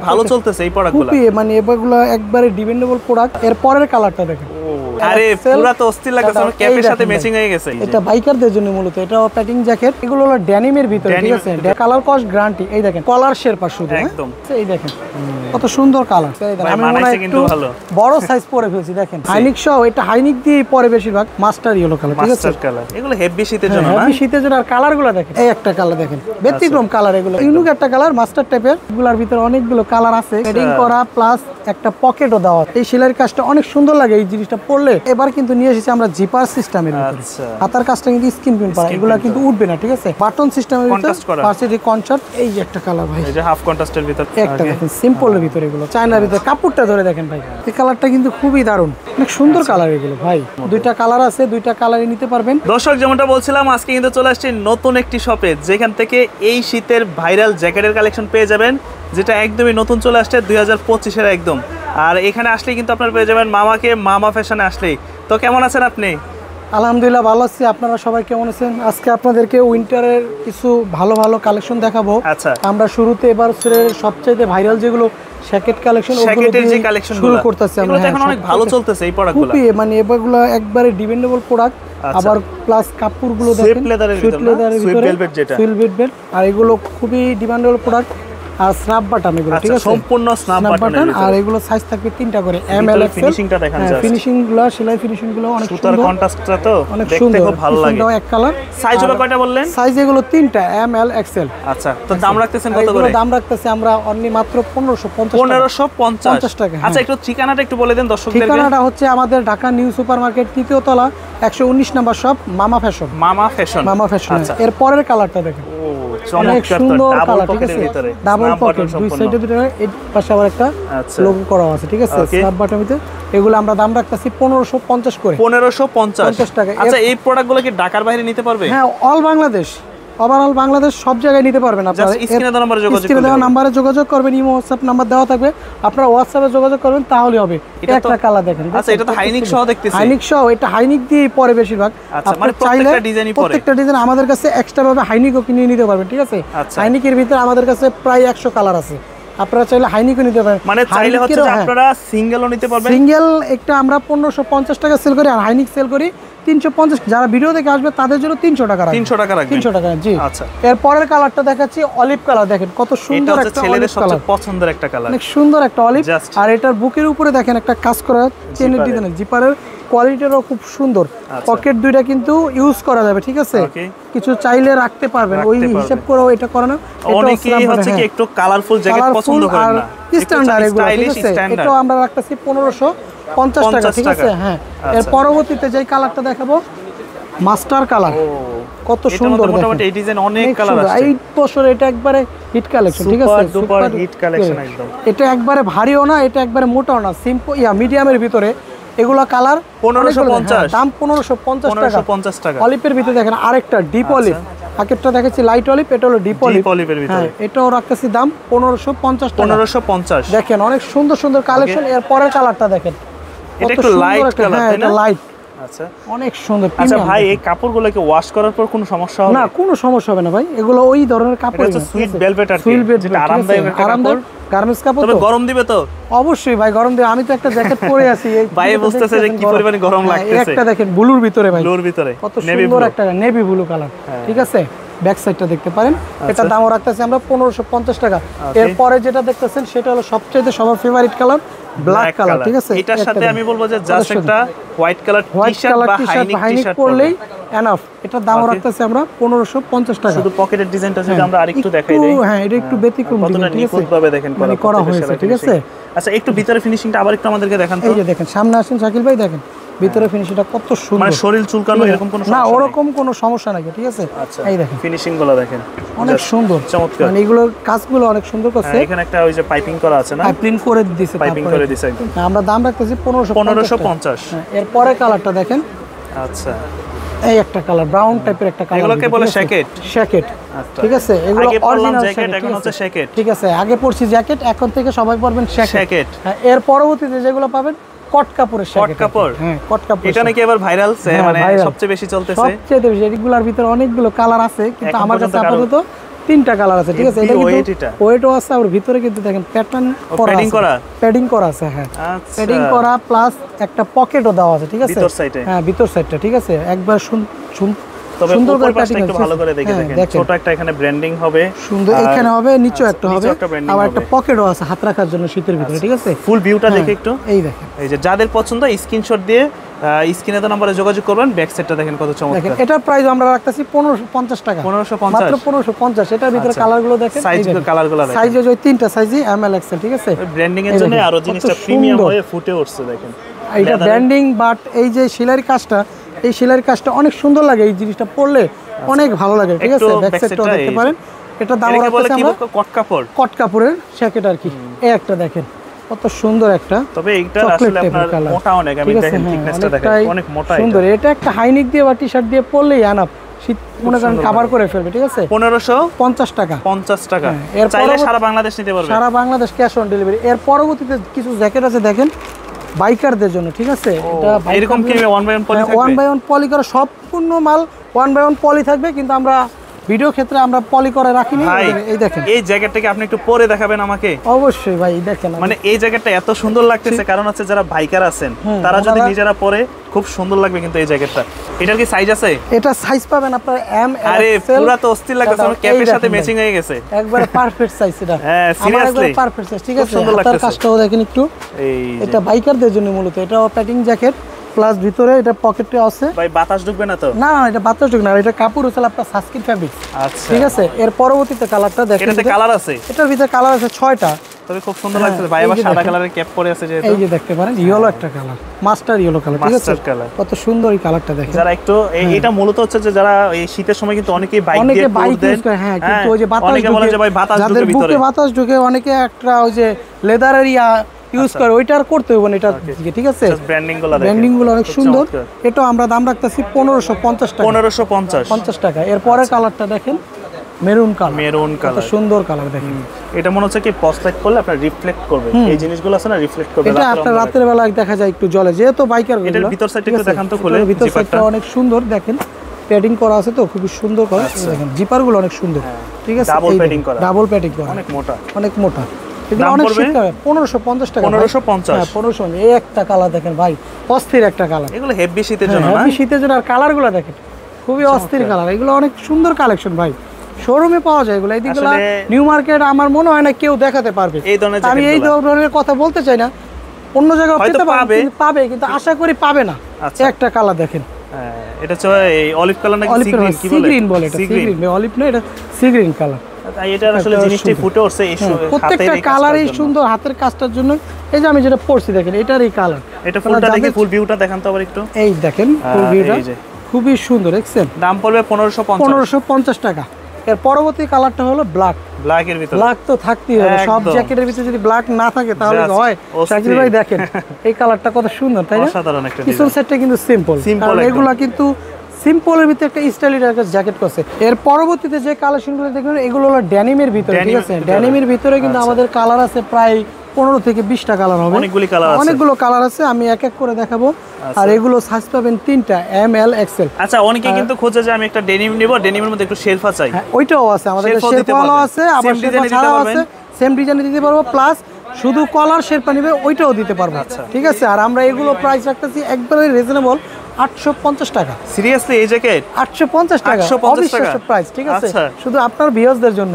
ভালো চলতেছে এই প্রোডাক্টগুলো, খুবই মানে এগুলো একবারে ডিপেন্ডেবল প্রোডাক্ট। এর পরের কালারটা দেখেন, আরে পুরো তো অস্থির লাগতেছে, আমার ক্যাপের সাথে ম্যাচিং হয়ে গেছে। এটা বাইকারদের জন্য মূলত, এটা প্যাকিং জ্যাকেট, এগুলো হলো ড্যানিমের ভিতরে, ঠিক আছে, কালার কস্ট গ্যারান্টি। এই দেখেন কলার শেরপা শুধু একদম, এই দেখেন কত সুন্দর কালার। আমি মনে হয় একটু বড় সাইজ পরে ফেলছি, দেখেন হাইনিক সহ, এটা হাইনিক দিয়ে পরে বেশিরভাগ মাস্টার ইয়েলো কালার, ঠিক আছে, এগুলো হেভি শীতের জন্য, হেভি শীতের জন্য। আর কালারগুলো দেখেন, এই একটা কালার দেখেন, ব্যতিক্রম কালার, এগুলো ইউনিক একটা কালার, মাস্টার টাইপের। এগুলোর ভিতরে অনেকগুলো কালার আছে, শেডিং করা প্লাস একটা পকেটও দেওয়া। এই সেলাইয়ের কাজটা অনেক সুন্দর লাগে এই জিনিসটা পরলে। এবার কিন্তু নিয়ে এসেছি আমরা জিপার সিস্টেমের ভিতরে, হাতার কাজটা কিন্তু স্ক্রিন প্রিন্ট করা, এগুলো কিন্তু উঠবে না, ঠিক আছে, বাটন সিস্টেমের ভিতরে, পার্সিটি কনসার্ট। এই যে একটা কালার ভাই, এই যে হাফ কন্ট্রাস্টের ভিতর একটা দেখেন, সিম্পলের ভিতরে, এগুলো চায়নার ভিতরে। কাপড়টা ধরে দেখেন ভাই, এই কালারটা কিন্তু খুবই দারুণ, অনেক সুন্দর কালার এগুলো ভাই। দুইটা কালার আছে, দুইটা কালারই নিতে পারবেন। দর্শক যেমনটা বলছিলাম, আজকে কিন্তু চলে আসছি নতুন একটি শপে, যেখান থেকে এই শীতের ভাইরাল জ্যাকেটের কালেকশন পেয়ে যাবেন, যেটা একদমই নতুন চলে আসছে 2025-এর একদম। আর এখানে আসলেই কিন্তু আপনারা পেয়ে যাবেন মামাকে, মামা ফ্যাশনে আসলেই। তো কেমন আছেন আপনি? আলহামদুলিল্লাহ ভালো আছি, আপনারা সবাই কেমন আছেন? আজকে আপনাদেরকে উইন্টারের কিছু ভালো ভালো কালেকশন দেখাবো। আচ্ছা, আমরা শুরুতে এবার সবচেয়ে ভাইরাল যেগুলো জ্যাকেট কালেকশন, জ্যাকেটের যে কালেকশন শুরু করতেছি আমরা। এখন অনেক ভালো চলতেছে এই প্রোডাক্টগুলো, খুবই মানে এগুলো একবারে ডিপেন্ডেবল প্রোডাক্ট। আবার প্লাস কাপড়গুলো দেখেন, সুইট লেদারের ভিতরে, সুইট ভেলভেট। আর এগুলো খুবই ডিমান্ডেবল প্রোডাক্ট। আর স্ন্যাপ বাটন এগুলো, ঠিক আছে, সম্পূর্ণ স্ন্যাপ বাটন। আর এগুলো সাইজ থাকবে 3টা করে, এম এল এক্সেল। ফিনিশিংটা দেখেন, জাস্ট ফিনিশিংগুলো, সেলাই ফিনিশিংগুলো অনেক সুন্দর, কন্ট্রাস্টটা তো দেখতে খুব ভালো লাগে। এক কালার। সাইজ হবে কয়টা বললেন? সাইজ এগুলো 3টা, এম এল এক্সেল। আচ্ছা, তো দাম রাখতেছেন কত করে? দাম রাখতেছি আমরা অনলি মাত্র 1550 টাকা। আচ্ছা, একটু ঠিকানাটা একটু বলে দেন দর্শকদেরকে। ঠিকানাটা হচ্ছে আমাদের ঢাকা নিউ সুপার মার্কেট, 3য় তলা, 119 নম্বর শপ, মামা ফ্যাশন। মামা ফ্যাশন, মামা ফ্যাশন। এর পরের কালারটা দেখেন, অনেক সুন্দর কালার, ঠিক আছে, ডাবল পকেট, দুই সাইডে দুটো, এই পাশে আবার একটা লোগো করা আছে, ঠিক আছে, স্ন্যাপ বাটনের ভিতরে। এগুলো আমরা দাম রাখতেছি 1550 করে, 1550 টাকা। আচ্ছা, এই প্রোডাক্টগুলো কি ঢাকার বাইরে নিতে পারবে? হ্যাঁ, অল বাংলাদেশ, ওভারঅল বাংলাদেশ সব জায়গায় নিতে পারবেন আপনারা। স্ক্রিনে দেওয়া নাম্বারে যোগাযোগ করবেন, ইমো হোয়াটসঅ্যাপ নাম্বার দেওয়া থাকবে, আপনারা হোয়াটসঅ্যাপে যোগাযোগ করবেন তাহলে হবে। একটা কালার দেখেন, আচ্ছা, এটা তো হাইনিক সহ দেখতেছি। হাইনিক সহ, এটা হাইনিক দিয়ে পরে বেশিরভাগ। আচ্ছা, মানে প্রত্যেকটা ডিজাইনই পরে, প্রত্যেকটা ডিজাইন আমাদের কাছে এক্সট্রা ভাবে হাইনিকও কিনে নিতে পারবেন, ঠিক আছে। হাইনিকের ভিতরে আমাদের কাছে প্রায় 100 কালার আছে, আপনারা চাইলে হাইনিকও নিতে পারেন। মানে চাইলে হচ্ছে যে আপনারা সিঙ্গেলও নিতে পারবেন। সিঙ্গেল একটা আমরা 1550 টাকা সেল করি, আর হাইনিক সেল করি 350। যারা ভিডিও দেখে আসবে তাদের জন্য 300 টাকা রাখবেন। 300 টাকা রাখবেন, 300 টাকা, জি। আচ্ছা, এর পরের কালারটা দেখাচ্ছি অলিভ কালার, দেখেন কত সুন্দর একটা ছেলেদের সবচেয়ে পছন্দের একটা কালার, অনেক সুন্দর একটা অলিভ। আর এটার বুকের উপরে দেখেন একটা কাজ করা চেনের ডিজাইন, জিপারের কোয়ালিটিটাও খুব সুন্দর। পকেট দুইটা কিন্তু ইউজ করা যাবে, ঠিক আছে, কিছু চাইলে রাখতে পারবেন, ওই হিসাব করে এটা করে না। অনেকেই হচ্ছে কি একটু কালারফুল জ্যাকেট পছন্দ করেন না, স্ট্যান্ডার্ড এগুলো, ঠিক আছে, এটাও আমরা রাখতেছি 1550 টাকা, ঠিক আছে। হ্যাঁ, এর পরবর্তীতে যেই কালারটা দেখাবো মাস্টার কালার, কত সুন্দর, মোটামুটি এই ডিজাইন অনেক কালার আছে। 8 বছর এটা একবারে হিট কালেকশন, ঠিক আছে, সুপার হিট কালেকশন একদম। এটা একবারে ভারীও না, এটা একবারে মোটাও না, সিম্পল মিডিয়ামের ভিতরে। এগুলো কালার 1550, দাম 1550 টাকা। অলিভের ভিতরে দেখেন আরেকটা ডিপ অলিভ, আগেরটা দেখাচ্ছি লাইট অলিভ, এটা হলো ডিপ অলিভের ভিতরে। এটাও রাখতেছি দাম 1550 টাকা। 1550 দেখেন অনেক সুন্দর সুন্দর কালেকশন। এর পরের কালারটা দেখেন, এটা একটু লাইট কালার, তাই না? এটা লাইট, আচ্ছা, অনেক সুন্দর। আচ্ছা ভাই, এই কাপড়গুলোকে ওয়াশ করার পর কোনো সমস্যা হবে না? কোনো সমস্যা হবে না ভাই, এগুলো ওই ধরনের কাপড়, এটা সুইট ভেলভেট, আর যেটা আরামদায়ক গার্মেন্টস কাপড়। তবে গরম দিবে তো? অবশ্যই ভাই, গরম দিবে। আমি তো একটা জ্যাকেট পরে আছি, ভাই বুঝতেছে যে কি পরিমাণে গরম লাগতেছে। একটা দেখেন ব্লুর ভিতরে ভাই, ব্লুর ভিতরে কত সুন্দর একটা নেভি ব্লু কালার, ঠিক আছে। ব্যাক সাইডটা দেখতে পারেন, এটা দামও রাখতেছি আমরা 1550 টাকা। এরপরে যেটা দেখতেছেন সেটা হলো সবচেয়ে সবার ফেভারিট কালার, ব্ল্যাক কালার, ঠিক আছে। এটার সাথে আমি বলবো যে জাস্ট একটা হোয়াইট কালার টি-শার্ট বা হাইনিক পরলেই এনাফ। এটার দামও রাখতেছি আমরা 1550 টাকা। শুধু পকেটের ডিজাইনটা যদি আমরা আরেকটু দেখাই দেই, হ্যাঁ, এটা একটু ব্যতিক্রম ডিজাইন, ঠিক আছে, নিখুঁতভাবে দেখেন করা হয়েছে, ঠিক আছে। আচ্ছা, একটু ভিতরে ফিনিশিংটা আবার একটু আমাদেরকে দেখান তো। এই যে দেখেন, সামনে আসেন শাকিল ভাই, দেখেন ভিতরে ফিনিশিংটা কত সুন্দর, মানে শরীর চুলকানো এরকম কোনো সমস্যা না, ওরকম কোনো সমস্যা নাই, ঠিক আছে। আচ্ছা, এই দেখেন ফিনিশিং গুলো দেখেন অনেক সুন্দর, চমৎকার। মানে এগুলোর কাজগুলো অনেক সুন্দর করছে। এখানে একটা ওই যে পাইপিং করা আছে না, পাইপিং করে দিয়েছে, পাইপিং করে দিয়েছে একদম। আমরা দাম রাখতেছি 1550। এর পরে কালারটা দেখেন, আচ্ছা, এই একটা কালার ব্রাউন টাইপের একটা কালার, এগুলোকে বলে শ্যাকেট, ঠিক আছে। এগুলো অরিজিনাল জ্যাকেট, এখন হচ্ছে শ্যাকেট, ঠিক আছে। আগে পড়ছি জ্যাকেট, এখন থেকে সবাই পড়বেন শ্যাকেট। এর পরবর্তীতে যেগুলো পাবেন কট কাপড়ের শ্যাকেট, কট কাপড়, হ্যাঁ, কট কাপড়। এটা নাকি এবার ভাইরাল, মানে সবচেয়ে বেশি চলতেছে। সবচেয়ে বেশি, এগুলোর ভিতরে অনেকগুলো কালার আছে, কিন্তু আমার কাছে আপাতত তিনটা কালার আছে, ঠিক আছে। এটা ওয়েট কিন্তু ওয়েটও আছে, আর ভিতরে কিন্তু দেখেন প্যাটার্ন করা আছে, প্যাডিং করা আছে। হ্যাঁ, প্যাডিং করা প্লাস একটা পকেটও দেওয়া আছে, ঠিক আছে, ভিতর সাইডে। হ্যাঁ, ভিতর সাইডটা, ঠিক আছে, একবার তবে সুন্দর করে প্যাটিং একটু ভালো করে দেখে দেখেন, ছোট একটা এখানে ব্র্যান্ডিং হবে, সুন্দর এখানে হবে, নিচেও একটা হবে, আবার একটা পকেটও আছে হাত রাখার জন্য শীতের ভিতরে, ঠিক আছে। ফুল ভিউটা দেখে একটু এই দেখেন, এই যে যাদের পছন্দ স্ক্রিনশট দিয়ে স্ক্রিনে তো নম্বরে যোগাযোগ করবেন। ব্যাক সাইডটা দেখেন কত চমৎকার। দেখেন এটার প্রাইস আমরা রাখতেছি 1550 টাকা, 1550 মাত্র 1550। এটার ভিতরে কালারগুলো দেখেন, কালারগুলো দেখেন, সাইজ ওই তিনটা সাইজই এমএল এক্সেল, ঠিক আছে। ব্র্যান্ডিং এর জন্য আরো জিনিসটা প্রিমিয়াম হয়ে ফুটে উঠছে দেখেন। এটা ব্র্যান্ডিং, বাট এই যে সেলাইয়ের কাজটা, এই সেলাইয়ের কাজটা অনেক সুন্দর লাগে, এই জিনিসটা পরলে অনেক ভালো লাগে, ঠিক আছে। ব্যাক সাইডটাও দেখতে পারেন। এটা দাম রাখতেছি আমরা কট কাপড়ের জ্যাকেট আর কি। এই একটা দেখেন কত সুন্দর একটা, তবে এইটা আসলে আপনার মোটা অনেক, আমি দেখেন থিকনেসটা দেখেন অনেক মোটা, সুন্দর। এটা একটা হাইনিক দিয়ে বা টি-শার্ট দিয়ে পরলেই আনাপ, শীত মনে করেন কভার করে ফেলবে, ঠিক আছে। 1550 টাকা, 50 টাকা। চাইলে সারা বাংলাদেশ নিতে পারবে, সারা বাংলাদেশ ক্যাশ অন ডেলিভারি। এর পরবর্তীতে কিছু জ্যাকেট আছে দেখেন বাইকারদের জন্য, ঠিক আছে। এটা এরকম কি 1 বাই 1 পলি থাকবে? 1 বাই 1 পলি করা সম্পূর্ণ মাল 1 বাই 1 পলি থাকবে, কিন্তু আমরা ভিডিও ক্ষেত্রে আমরা পলি করে রাখিনি। এই দেখেন এই জ্যাকেটটাকে আপনি একটু পরে দেখাবেন আমাকে? অবশ্যই ভাই, দেখেন মানে এই জ্যাকেটটা এত সুন্দর লাগতেছে, কারণ হচ্ছে যারা বাইকার আছেন তারা যদি নিজেরা পরে খুব সুন্দর লাগবে কিন্তু এই জ্যাকেটটা। এটার কি সাইজ আছে? এটা সাইজ পাবেন আপনার এম এল। আরে পুরো তো অস্থির লাগতেছে, আমার ক্যাপের সাথে ম্যাচিং হয়ে গেছে, একবারে পারফেক্ট সাইজ এটা। হ্যাঁ, সিরিয়াসলি পারফেক্ট সাইজ, ঠিক আছে। তার কাজটাও দেখেন একটু, এটা বাইকারদের জন্য মূলত। এটা প্যাকিং জ্যাকেট প্লাস ভিতরে এটা পকেটে আছে। ভাই বাতাস ঢুকবে না তো? না না, এটা বাতাস ঢুকবে না, এটা কাপড় হচ্ছে আপনার সাস্কিন ফ্যাব্রিক। আচ্ছা, ঠিক আছে। এর পরবর্তীতে কালারটা দেখেন, এটাতে কালার আছে, এটার ভিতরে কালার আছে 6টা। তবে খুব সুন্দর লাগছে ভাই। আবার সাদা কালারের ক্যাপ পরে আছে যেহেতু, এই যে দেখতে পারেন ইয়েলো একটা কালার, মাস্টার ইয়েলো কালার, ঠিক আছে। কত সুন্দর এই কালারটা দেখেন। যারা একটু এটা মূলত হচ্ছে যে যারা এই শীতের সময় কিন্তু অনেকেই বাইক দিয়ে ট্যুর দেন, হ্যাঁ, কিন্তু ওই যে বাতাস অনেকে বলে যে ভাই বাতাস ঢুকে ভিতরে, বুকে বাতাস ঢুকে, অনেকে একটা ওই যে লেদারের ইউজ করে, ওইটা আর করতে হবে না এটা, ঠিক আছে। ব্র্যান্ডিং গুলো অনেক সুন্দর। এটা আমরা দাম রাখতেছি 1550 টাকা, 1550 টাকা। এর পরের কালারটা দেখেন মেরুন কালার, সুন্দর কালার দেখেন। এটা মনে হচ্ছে কি পসলাইট করলে আপনার রিফ্লেক্ট করবে, এই জিনিসগুলো আছে না রিফ্লেক্ট করবে। এটা আপনার রাতের বেলা দেখা যায় একটু জ্বলে, যেহেতু বাইকার গুলো। এটার ভিতর সাইডটা একটু দেখান তো খুলে। ভিতর সাইডটা অনেক সুন্দর দেখেন, প্যাডিং করা আছে তো খুব সুন্দর করা দেখেন। জিপার গুলো অনেক সুন্দর, ঠিক আছে। ডাবল প্যাডিং করা, অনেক মোটা, অনেক মোটা। এগুলো অনেক শীতকালে 1550 টাকা, 1550। হ্যাঁ 1500। এই একটা কালার দেখেন ভাই, অস্থির একটা কালার। এগুলো হেভি শীতের জন্য না? হেভি শীতের জন্য। আর কালারগুলো দেখেন খুবই অস্থির কালার। এগুলো অনেক সুন্দর কালেকশন ভাই, শোরুমে পাওয়া যায় এগুলো। এইগুলো নিউ মার্কেট আমার মনে হয় না কেউ দেখাতে পারবে। আমি এই ধরনের কথা বলতে চাই না, অন্য জায়গায় পাবে, কিন্তু আশা করি পাবে না। একটা কালার দেখেন, এটা হচ্ছে এই অলিভ কালার নাকি সি গ্রিন, কি বলে? সি গ্রিন বলে। এটা সি গ্রিন, অলিভ না, এটা সি গ্রিন কালার। এটা আসলে জিনিসটি ফুটে উঠছে এই প্রত্যেকটা কালারই সুন্দর, হাতের কাজটার জন্য। এই যে আমি যেটা পরছি দেখেন, এটার এই কালার। এটা ফুলটা দেখে ফুল ভিউটা দেখান তো আবার একটু। এই দেখেন ফুল ভিউটা খুবই সুন্দর, দেখছেন। দাম পড়বে 1550 টাকা। এর পরবর্তী কালারটা হলো ব্ল্যাক। ব্ল্যাকের ভিতরে ব্ল্যাক তো থাকতেই হবে, সব জ্যাকেটের ভিতরে যদি ব্ল্যাক না থাকে তাহলে হয়। শাকিল ভাই দেখেন এই কালারটা কত সুন্দর, তাই না? অসাধারণ একটা পিছন সেটটা কিন্তু সিম্পল, কারণ এগুলা কিন্তু সিম্পলের ভিতরে একটা স্টাইলিশ একটা জ্যাকেট করছে। এর পরবর্তীতে যে কালেকশনগুলো দেখবেন এগুলো হলো ড্যানিমের ভিতরে, ঠিক আছে। ড্যানিমের ভিতরে কিন্তু আমাদের কালার আছে প্রায় 15 থেকে 20টা কালার হবে, অনেকগুলো কালার আছে। আমি এক এক করে দেখাবো। আর এগুলো সাইজ পাবেন 3টা, এম এল এক্সেল। আচ্ছা, অনেকে কিন্তু খোঁজে যে আমি একটা ডেনিম নিব, ডেনিমের মধ্যে একটু শেরপা চাই। ওইটাও আছে আমাদের, শেরপাও আছে, আবার শেরপা আছে, সেম ডিজাইনে দিতে পারবো। প্লাস শুধু কলার শেরপা নিবে ওইটাও দিতে পারবো, ঠিক আছে। আর আমরা এগুলো প্রাইস রাখতেছি একবারে রিজনেবল, 850 টাকা। সিরিয়াসলি এই জ্যাকেট 850 টাকা, অবিশ্বাস্য প্রাইস, ঠিক আছে। শুধু আপনার ভিউয়ারদের জন্য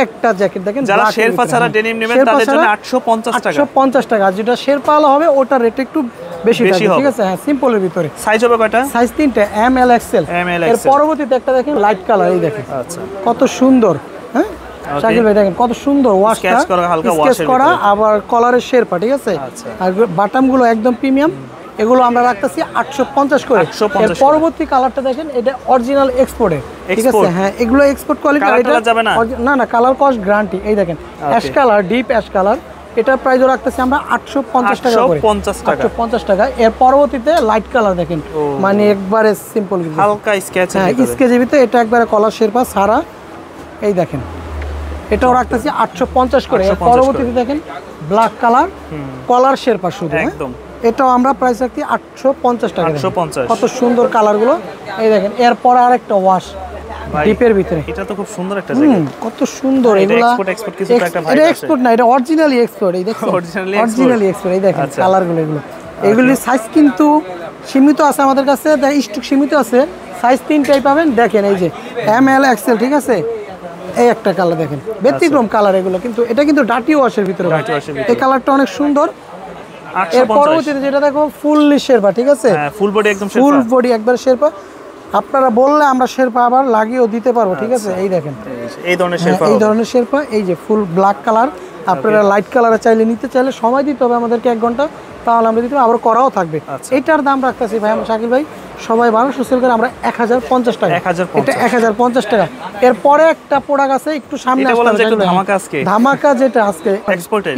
একটা জ্যাকেট দেখেন, যারা শেরপা ছাড়া ডেনিম নেবেন তাদের জন্য 850 টাকা। 850 টাকা। যেটা শেরপা হবে ওটার রেট একটু বেশি থাকবে, ঠিক আছে। হ্যাঁ, সিম্পলের ভিতরে। সাইজ হবে কয়টা? সাইজ 3টা, এম এল এক্সেল। এর পরবর্তীতে একটা দেখেন লাইট কালার, এই দেখেন কত সুন্দর। হ্যাঁ শাকিল ভাই দেখেন কত সুন্দর, ওয়াশটা স্কেচ করা, আবার কলারের শেরপা, ঠিক আছে। আর বাটামগুলো একদম প্রিমিয়াম। এগুলো আমরা রাখতেছি 850 করে। এর পরবর্তী কালারটা দেখেন, এটা অরিজিনাল এক্সপোর্টের, ঠিক আছে। হ্যাঁ, এগুলো এক্সপোর্ট কোয়ালিটি, না না কালার কস্ট গ্যারান্টি। এই দেখেন ash colour, deep ash colour. এটার প্রাইসও রাখতেছি আমরা 850 টাকা করে, 850 টাকা। এর পরবর্তীতে লাইট কালার দেখেন, মানে একবারে সিম্পল, হালকা স্কেচ, হ্যাঁ স্কেচের ভিতরে। এটা একবারে কলার শেরপা সারা, এই দেখেন এটাও রাখতেছি 850 করে। এর পরবর্তীতে দেখেন ব্ল্যাক কালার, কলার শেরপা শুধু, একদম। এটাও আমরা প্রাইস রাখছি 850 টাকা। 850। কত সুন্দর কালারগুলো, এই দেখেন। এরপর আরেকটা ওয়াশ, ডিপের ভিতরে। এটা তো খুব সুন্দর একটা জ্যাকেট, কত সুন্দর এগুলা। এক্সপোর্ট কিছু একটা ভাই এটা এক্সপোর্ট না, এটা অরিজিনালি এক্সপোর্ট। এই দেখছেন অরিজিনালি এক্সপোর্ট। এই দেখেন কালারগুলো এগুলো, এগুলির সাইজ কিন্তু সীমিত আছে আমাদের কাছে, স্টক সীমিত আছে। সাইজ 3টাই পাবেন, দেখেন এই যে এম এল এক্সেল, ঠিক আছে। এই একটা কালার দেখেন, ব্যতিক্রম কালার এগুলো, কিন্তু এটা কিন্তু ডাটি ওয়াশের ভিতরে। এই কালারটা অনেক সুন্দর। এর পরবর্তীতে যেটা দেখো ফুললি শেরপা, ঠিক আছে, ফুল বডি একদম শেরপা, ফুল বডি একবার শেরপা। আপনারা বললে আমরা শেরপা আবার লাগিয়েও দিতে পারবো, ঠিক আছে। এই দেখেন এই ধরনের শেরপা, এই ধরনের শেরপা। এই যে ফুল ব্ল্যাক কালার, আপনারা লাইট কালারে চাইলে নিতে চাইলে সময় দিতে হবে আমাদেরকে 1 ঘন্টা, তাহলে আমরা দিতে আবার করাও থাকবে। এইটার দাম রাখতেছি ভাই আমরা, শাকিল ভাই সবাই 1200 সেল করে, আমরা 1050 টাকা। এটা 1050 টাকা। এরপরে একটা প্রোডাক্ট আছে একটু সামনে ধামাকা, যেটা আজকে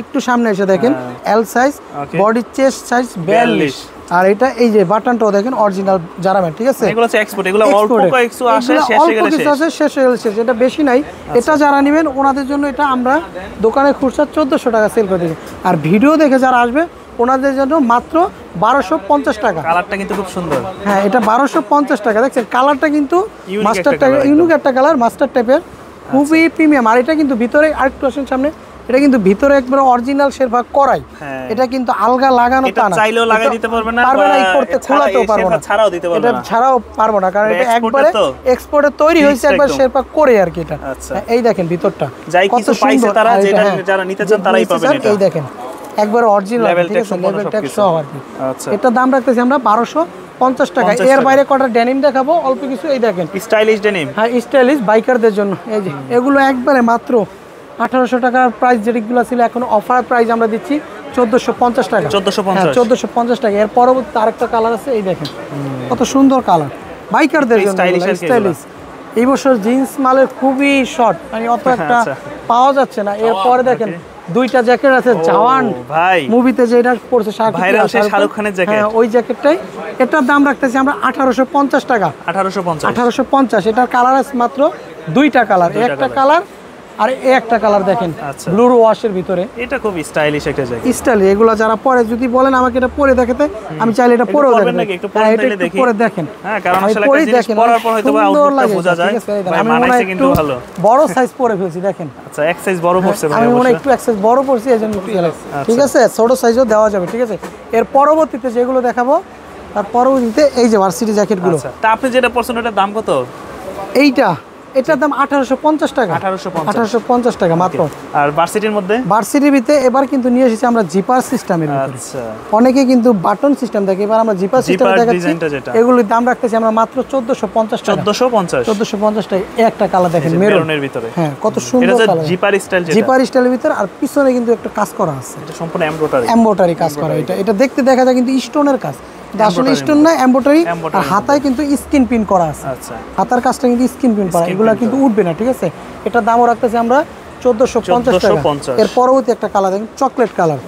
একটু সামনে এসে দেখেন, L size, body chest size 42, আর এটা এই যে বাটনটাও দেখেন অরিজিনাল জারামের, ঠিক আছে। এগুলো হচ্ছে এক্সপোর্ট, এগুলো অল্প কিছু আসে, শেষ হয়ে গেছে, এটা বেশি নাই। এটা যারা নেবেন ওনাদের জন্য এটা আমরা দোকানে খুচরা 1400 টাকা সেল করে দিই, আর ভিডিও দেখে যারা আসবে ওনাদের জন্য মাত্র 1250 টাকা। কালারটা কিন্তু খুব সুন্দর। হ্যাঁ, এটা 1250 টাকা। দেখছেন কালারটা কিন্তু মাস্টার টাইপের, ইউনিক একটা কালার, মাস্টার টাইপের, খুবই প্রিমিয়াম। আর এটা কিন্তু ভিতরে আরেকটু আসেন সামনে, এটা কিন্তু ভিতরে একবার অরিজিনাল শেরপা করাই। এটা কিন্তু আলগা লাগানো তা না, চাইলেও লাগাই দিতে পারবে না, পারবে না, এই করতে খোলাতেও পারবে না, ছাড়াও দিতে পারবে না, এটা ছাড়াও পারবো না, কারণ এটা একবারে এক্সপোর্টে তৈরি হয়েছে একবার শেরপা করে আর কি। এটা এই দেখেন ভিতরটা কত সুন্দর, তারা যেটা যারা নিতে চান তারাই পাবেন। এটা এই দেখেন একবার অরিজিনাল, ঠিক আছে, লেভেল ট্যাক্স সহ আর কি। এটা দাম রাখতেছি আমরা 1250 টাকা। এর বাইরে কটা ডেনিম দেখাবো অল্প কিছু। এই দেখেন স্টাইলিশ ডেনিম, হ্যাঁ স্টাইলিশ বাইকারদের জন্য। এই যে এগুলো একবারে মাত্র 1800 টাকার প্রাইস, যেগুলো ছিল এখন অফার প্রাইস আমরা দিচ্ছি 1450 টাকা। 1450 টাকা। এর পরবর্তী আরেকটা কালার আছে, এই দেখেন কত সুন্দর কালার, বাইকারদের জন্য স্টাইলিশ। এই বছর জিন্স মালের খুবই শর্ট, মানে অত একটা পাওয়া যাচ্ছে না। এরপরে দেখেন 2টা জ্যাকেট আছে, জওয়ান ভাই মুভিতে যেটা পড়ছে শাহরুখ খানের জ্যাকেট, ওই জ্যাকেটটাই। এটার দাম রাখতেছি আমরা 1850 টাকা। 1850। এটার কালার আছে মাত্র 2টা কালার, একটা কালার আর এই একটা কালার দেখেন ব্লু ওয়াশের ভিতরে। এটা খুব স্টাইলিশ একটা জ্যাকেট, স্টাইল। এগুলো যারা পরে যদি বলেন আমাকে এটা পরে দেখাতে, আমি চাইলে এটা পরেও দেখাতে। একটু পরে দেখেন, হ্যাঁ, কারণ আসলে একটা জিনিস পরার পর হয়তো আউটলুকটা বোঝা যায়। আমি মনে হয় একটু বড় সাইজ পরে ফেলছি, দেখেন। আচ্ছা, এক সাইজ বড় পড়ছে ভাই, আমি মনে হয় একটু এক সাইজ বড় পড়ছি, এজন্য একটু ঠিক আছে, ছোট সাইজও দেওয়া যাবে, ঠিক আছে। এর পরবর্তীতে যেগুলো দেখাবো, তার পরবর্তীতে এই যে ভার্সিটি জ্যাকেটগুলো। তা আপনি যেটা পছন্দ, এটার দাম কত? এইটা, এটার দাম 1850 টাকা। 1850 টাকা মাত্র। আর ভার্সিটির মধ্যে, ভার্সিটির ভিতরে এবার কিন্তু নিয়ে এসেছি আমরা জিপার সিস্টেমের ভিতরে। আচ্ছা, অনেকে কিন্তু বাটন সিস্টেম দেখে, এবার আমরা জিপার সিস্টেম দেখাচ্ছি। এগুলোর দাম রাখতেছি আমরা মাত্র 1450 টাকা। 1450 টাকা। একটা কালার দেখেন মেরুনের ভিতরে, হ্যাঁ কত সুন্দর কালার, জিপার স্টাইল, জিপার স্টাইলের ভিতরে। আর পিছনে কিন্তু একটা কাজ করা আছে, এটা সম্পূর্ণ এমব্রয়ডারি কাজ করা। এটা দেখতে দেখা যায় কিন্তু স্টোনের কাজ, আসলে স্টোন না, এমব্রয়ডারি। আর হাতায় কিন্তু স্ক্রিন প্রিন্ট করা আছে। আচ্ছা, হাতার কাজটা কিন্তু স্ক্রিন প্রিন্ট করা, এগুলো কিন্তু উঠবে না, ঠিক আছে। এটার দামও রাখতেছি আমরা 1450 টাকা। এর পরবর্তী একটা কালার দেখেন, চকলেট কালার।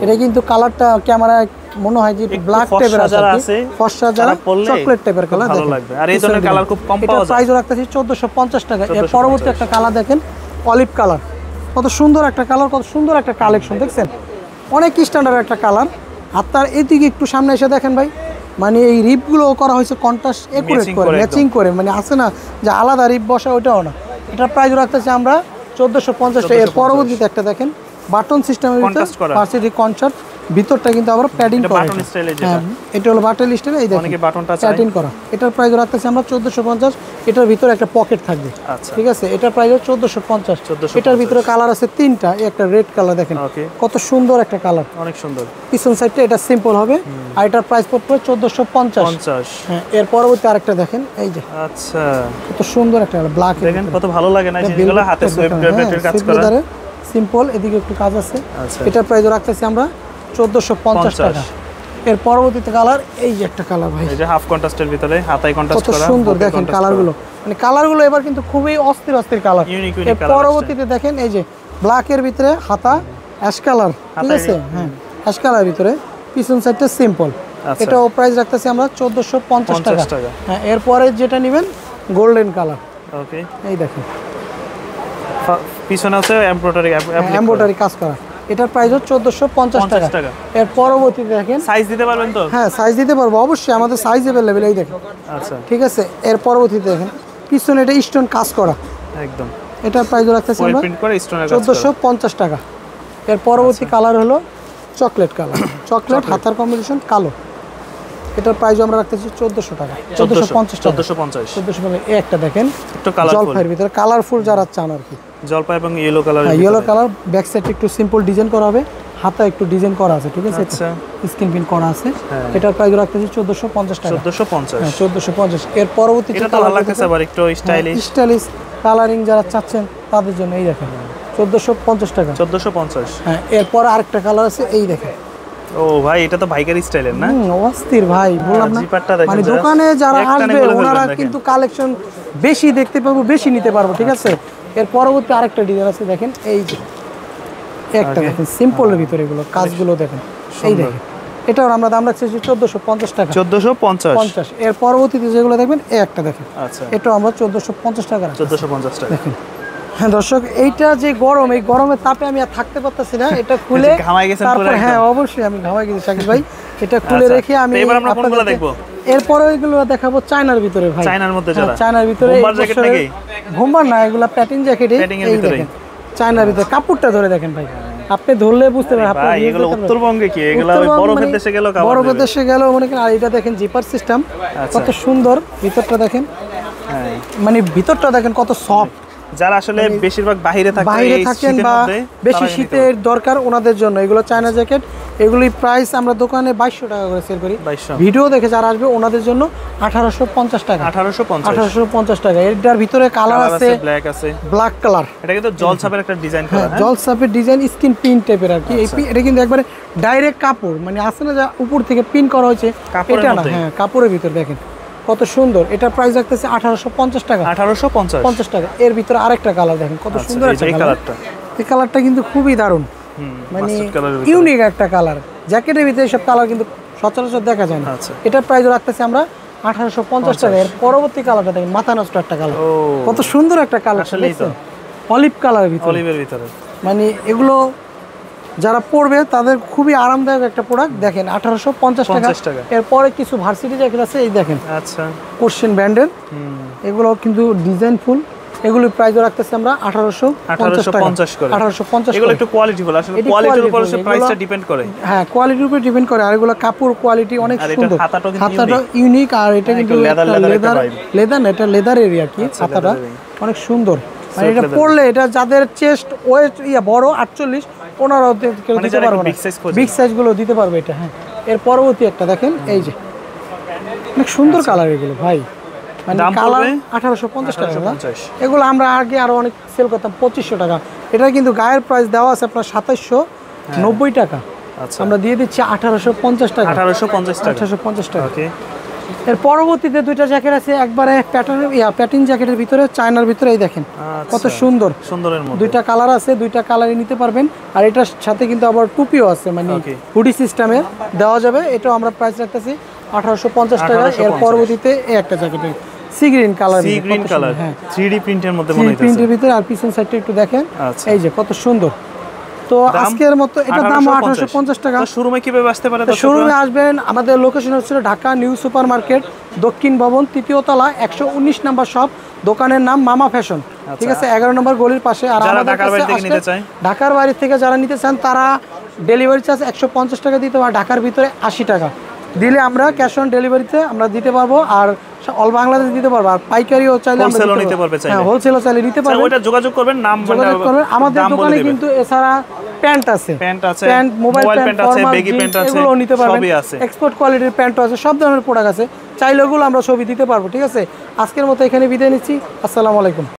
এটা কিন্তু কালারটা ক্যামেরায় মনে হয় যে ব্ল্যাক টাইপের আছে, ফর্সা যারা চকলেট টাইপের কালার, ভালো লাগবে। আর এই ধরনের কালার খুব কম পাওয়া যায়। প্রাইসও রাখতেছি 1450 টাকা। এর পরবর্তী একটা কালার দেখেন, অলিভ কালার। কত সুন্দর একটা কালার, কত সুন্দর একটা কালেকশন, দেখছেন অনেক স্ট্যান্ডার্ড একটা কালার। আর তার এদিকে একটু সামনে এসে দেখেন ভাই, মানে এই রিপগুলো করা হয়েছে কন্ট্রাস্ট একুরেট করে, ম্যাচিং করে, মানে আছে না যে আলাদা রিপ বসা, ওটাও না। এটার প্রাইস রাখতেছি আমরা 1450 টাকা। এর পরবর্তীতে একটা দেখেন বাটন সিস্টেমের ভিতরে ভার্সিটি কনসার্ট, ভিতরটা কিন্তু আবার প্যাডিং করা। হ্যাঁ, এটা হলো বাটন স্টাইলে, এই দেখেন প্যাডিং করা। এটার প্রাইস রাখতেছি আমরা 1450। এটার ভিতরে একটা পকেট থাকবে, ঠিক আছে। এটার প্রাইস 1450। এটার ভিতরে কালার আছে 3টা, একটা রেড কালার দেখেন কত সুন্দর একটা কালার, অনেক সুন্দর। পিছন সাইডটা এটা সিম্পল হবে, আর এটার প্রাইস পড়বে 1450। হ্যাঁ, এর পরবর্তী আরেকটা দেখেন, এই যে আচ্ছা কত সুন্দর একটা ব্ল্যাক, দেখেন কত ভালো লাগে না জিনিসগুলো, হাতে সুইপ ভেলভেটের কাজ করা, সিম্পল। এদিকে একটু কাজ আছে। এটার প্রাইস রাখতেছি আমরা 1450 টাকা। এর পরবর্তীতে কালার, এই যে একটা কালার ভাই, এই যে হাফ কন্ট্রাস্টের ভিতরে হাতায় কন্ট্রাস্ট করা, কত সুন্দর দেখেন কালারগুলো। মানে কালারগুলো এবার কিন্তু খুবই অস্থির কালার। এর পরবর্তীতে দেখেন, এই যে ব্ল্যাকের ভিতরে হাতা অ্যাশ কালার, ঠিক আছে। হ্যাঁ, অ্যাশ কালার ভিতরে, পিছন সাইডটা সিম্পল। এটাও প্রাইস রাখতেছি আমরা 1450 টাকা। হ্যাঁ, এরপরে যেটা নেবেন গোল্ডেন কালার, ওকে, এই দেখেন পিছনে আছে এমব্রয়ডারি কাজ করা। এটার প্রাইস হচ্ছে 1450 টাকা। এর পরবর্তীতে দেখেন, সাইজ দিতে পারবেন তো? হ্যাঁ, সাইজ দিতে পারবো অবশ্যই, আমাদের সাইজ अवेलेबल, এই দেখেন। আচ্ছা, ঠিক আছে। এর পরবর্তীতে দেখেন পিছনে এটা স্টোন কাজ করা একদম। এটার প্রাইস রাখতেছি আমরা প্রিন্ট করে স্টোনের কাজ করা। 1450 টাকা। এর পরবর্তী কালার হলো চকলেট কালার, চকলেট হাতার কম্বিনেশন কালো। এটার প্রাইস আমরা রাখতেছি 1400 টাকা, 1450 টাকা। 1450 এই একটা দেখেন একটু কালারফুল, জলপাইয়ের ভিতরে কালারফুল যারা চান আর কি। জলপাই এবং yellow colour. Yellow colour, back side একটু সিম্পল ডিজাইন করা হবে, হাতা একটু ডিজাইন করা আছে, ঠিক আছে? আচ্ছা, স্ক্রিন প্রিন্ট করা আছে। এটার প্রাইস রাখতেছি 1450 টাকা। 1450। হ্যাঁ 1450। এর পরবর্তী এটা তো ভালো লাগতেছে, আবার একটু স্টাইলিশ কালারিং যারা চাচ্ছেন তাদের জন্য এই দেখেন 1450 টাকা। 1450। হ্যাঁ এরপর আরেকটা কালার আছে, এই দেখেন। ও ভাই, এটা তো ভাইকারি স্টাইলের না? অস্থির ভাই, বললাম না মানে দোকানে যারা আসবে ওনারা কিন্তু কালেকশন বেশি দেখতে পাবো, বেশি নিতে পারবো, ঠিক আছে? এর পরবর্তী আরেকটা ডিজাইন আছে, দেখেন এই যে একটা দেখেন সিম্পলের ভিতরে এগুলো কাজগুলো দেখেন, এই দেখেন। এটাও আমরা দাম রাখছি 1450 টাকা। 1450। এর পরবর্তীতে যেগুলো দেখবেন এই একটা দেখেন, আচ্ছা, এটাও আমরা 1450 টাকা। 1450 টাকা দেখেন। হ্যাঁ দর্শক, এইটা যে গরম, এই গরমের তাপে আমি আর থাকতে পারতেছি না, এটা খুলে ঘামাই গেছেন পুরো একদম। হ্যাঁ অবশ্যই আমি ঘামাই গেছি শাকিল ভাই, এটা খুলে রেখে আমি এবার আমরা কোনগুলো দেখবো? এরপরে এগুলো দেখাবো চায়নার ভিতরে ভাই। চায়নার মধ্যে যারা চায়নার ভিতরে বোম্বার জ্যাকেট নাকি? বোম্বার না, এগুলো প্যাটিং জ্যাকেট। এই দেখেন চায়নার ভিতরে কাপড়টা ধরে দেখেন ভাই, আপনি ধরলে বুঝতে পারবেন। ভাই এগুলো উত্তরবঙ্গে কি, এগুলো বরফের দেশে গেল কাপড়, বরফের দেশে গেল মনে করেন। আর এটা দেখেন জিপার সিস্টেম, কত সুন্দর ভিতরটা দেখেন। হ্যাঁ মানে ভিতরটা দেখেন কত সফট। যারা আসলে বেশিরভাগ বাইরে থাকেন বা বেশি শীতের দরকার ওনাদের জন্য এগুলো চায়না জ্যাকেট। এগুলির প্রাইস আমরা দোকানে 2200 টাকা করে সেল করি। ভিডিও দেখে যারা আসবে ওনাদের জন্য 1850 টাকা। 1850 টাকা। এটার ভিতরে কালার আছে, ব্ল্যাক আছে, ব্ল্যাক কালার। এটা কিন্তু জলছাপের একটা ডিজাইন করা। হ্যাঁ জলছাপের ডিজাইন, স্কিন প্রিন্ট টাইপের আর কি। এটা কিন্তু একবারে ডাইরেক্ট কাপড়, মানে আছে না যা উপর থেকে প্রিন্ট করা হয়েছে, এটা না। হ্যাঁ কাপড়ের ভিতরে দেখেন কত সুন্দর। এটার প্রাইস রাখতেছে 1850 টাকা। 1850 টাকা। এর ভিতরে আরেকটা কালার দেখেন কত সুন্দর একটা কালারটা। এই কালারটা কিন্তু খুবই দারুণ, মানে ইউনিক একটা কালার। জ্যাকেটের ভিতরে সব কালার কিন্তু সচরাচর দেখা যায় না। এটার প্রাইস রাখতেছে আমরা 1850 টাকা। এর পরবর্তী কালারটা দেখেন, মাথা নষ্ট একটা কালার, কত সুন্দর একটা কালার। অলিভ কালারের ভিতরে, অলিভের ভিতরে, মানে এগুলো যারা পরবে তাদের খুবই আরামদায়ক একটা প্রোডাক্ট। দেখেন 1850 টাকা। এরপরে কিছু ভার্সিটি জ্যাকেট আছে, এই দেখেন। আচ্ছা, কোশ্চেন ব্র্যান্ডের, এগুলো কিন্তু ডিজাইন ফুল। এগুলোর প্রাইস রাখতেছি আমরা 1850 করে। 1850। এগুলো একটু কোয়ালিটি ফুল, আসলে কোয়ালিটির উপর প্রাইসটা ডিপেন্ড করে। হ্যাঁ কোয়ালিটির উপর ডিপেন্ড করে। আর এগুলো কাপড় কোয়ালিটি অনেক সুন্দর, হাতাটা ইউনিক। আর এটা কিন্তু লেদার না, এটা লেদার এরিয়া কি, হাতাটা অনেক সুন্দর। মানে এটা পরলে, এটা যাদের চেস্ট ওয়েট বড় 48, ওনারাও কেউ দিতে পারবে না, বিগ সাইজ গুলো দিতে পারবে এটা। হ্যাঁ এর পরবর্তী একটা দেখেন, এই যে অনেক সুন্দর কালার এগুলো ভাই, মানে কালার 1850 টাকা। এগুলো আমরা আগে আরো অনেক সেল করতাম 2500 টাকা। এটা কিন্তু গায়ের প্রাইস দেওয়া আছে আপনার 2790 টাকা। আমরা দিয়ে দিচ্ছি 1850 টাকা। 1850 টাকা। এর পরবর্তীতে দুইটা জ্যাকেট আছে, একবারে প্যাটার্ন জ্যাকেটের ভিতরে, চায়নার ভিতরে। এই দেখেন কত সুন্দর, সুন্দরের মধ্যে দুইটা কালার আছে, দুইটা কালারই নিতে পারবেন। আর এটার সাথে কিন্তু আবার টুপিও আছে, মানে হুডি সিস্টেমে দেওয়া যাবে। এটাও আমরা প্রাইস রাখতেছি 1850 টাকা। এর পরবর্তীতে এই একটা জ্যাকেটের সি গ্রিন কালার, হ্যাঁ 3D প্রিন্টের মধ্যে মনে হচ্ছে, প্রিন্টের ভিতরে। আর পিছন সাইডটা একটু দেখেন, এই যে কত সুন্দর। তো আজকের মতো এটা দাম 1850 টাকা। শোরুমে কিভাবে আসতে পারে? শোরুমে আসবেন, আমাদের লোকেশন হচ্ছে ঢাকা নিউ সুপার মার্কেট, দক্ষিণ ভবন, 3য় তলা, 119 নম্বর শপ। দোকানের নাম মামা ফ্যাশন, ঠিক আছে? 11 নম্বর গলির পাশে। আর ঢাকার বাইরে থেকে যারা নিতে চান তারা ডেলিভারি চার্জ 150 টাকা দিতে পারে, ঢাকার ভিতরে 80 টাকা দিলে আমরা ক্যাশ অন ডেলিভারিতে আমরা দিতে পারবো। আর অল বাংলাদেশ দিতে পারবো। আর পাইকারিও চাইলে আমরা নিতে পারবো। হ্যাঁ হোলসেলও চাইলে নিতে পারবো। ওটা যোগাযোগ করবেন, নাম যোগাযোগ করবেন। আমাদের দোকানে কিন্তু এছাড়া প্যান্ট আছে, প্যান্ট, মোবাইল প্যান্ট আছে, বেগি প্যান্ট আছে, এগুলো নিতে পারবেন। এক্সপোর্ট কোয়ালিটির প্যান্টও আছে, সব ধরনের প্রোডাক্ট আছে। চাইলে ওগুলো আমরা ছবি দিতে পারবো, ঠিক আছে? আজকের মতো এখানে বিদায় নিচ্ছি। আসসালামু আলাইকুম।